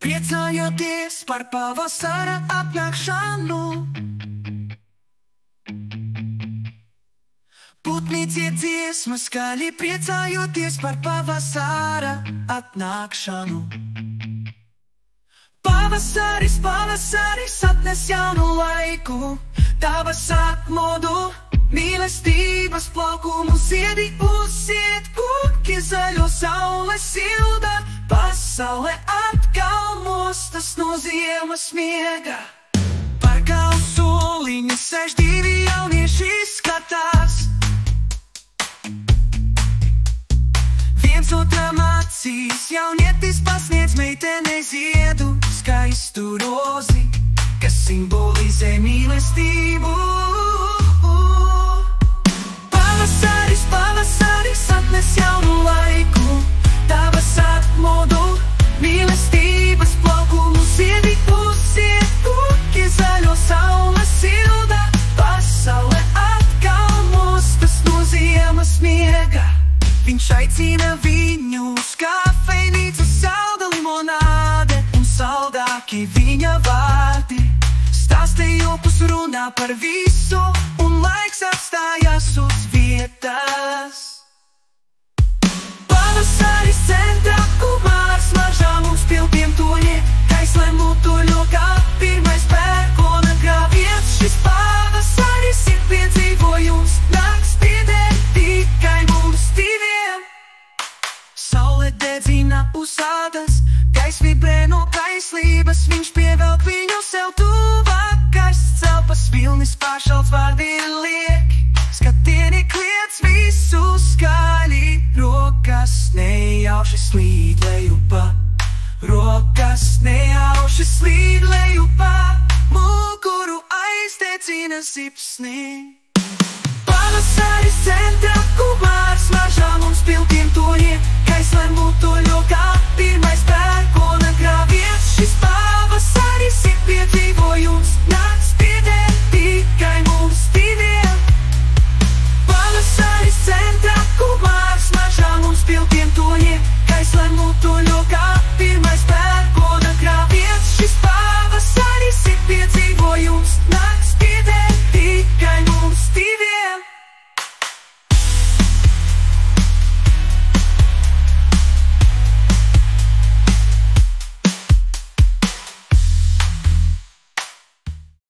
Priecājoties par pavasara atnākšanu, putni dzied dziesmas skaļi, priecājoties par pavasara atnākšanu. Pavasaris, pavasaris atnes jaunu laiku, tavas atmodu, mīlestības plaukumu ziedi uzzied, koki zaļo saule silda, pasaule atkal mostas no ziemas miega. Par galvu soliņu sēž divi jaunieši skatās, viens otram acīs, jaunietis pasniedz meitenei ziedu, skaistu rozi, kas simbolizē mīlestību. Pavasaris, pavasaris atnes jaunu laiku, tavas atmodu, mīlestības plaukumu ziedi uzzied, koki zaļo saule silda, pasaule atkal mostas no ziemas miega. Viņš aicina viņu uz kafejnīcu, salda limonāde un saldāki viņa vārdi. Stāstījopus runā par visu, un laiks apstājās uz vietas. Pavasaris centrā, kumārs maržā mums pilpiem toļie, kaislēm mutuļo kā pirmais pērkona grāviens. Šis pavasaris ir piedzīvojums, nakts pieder tikai mums diviem. Saule dedzina uz ādas, gaiss vibrē no kaislības, viņš pievelk viņu sev tuvāk, karsts celpas vilnis pāršalts vārdi liek, skatieni kliedz visu skaļi, rokas nejauši slīd lejupā, rokas nejauši slīd lejupā, muguru aizdedzina zipsni. Pavasaris centrā,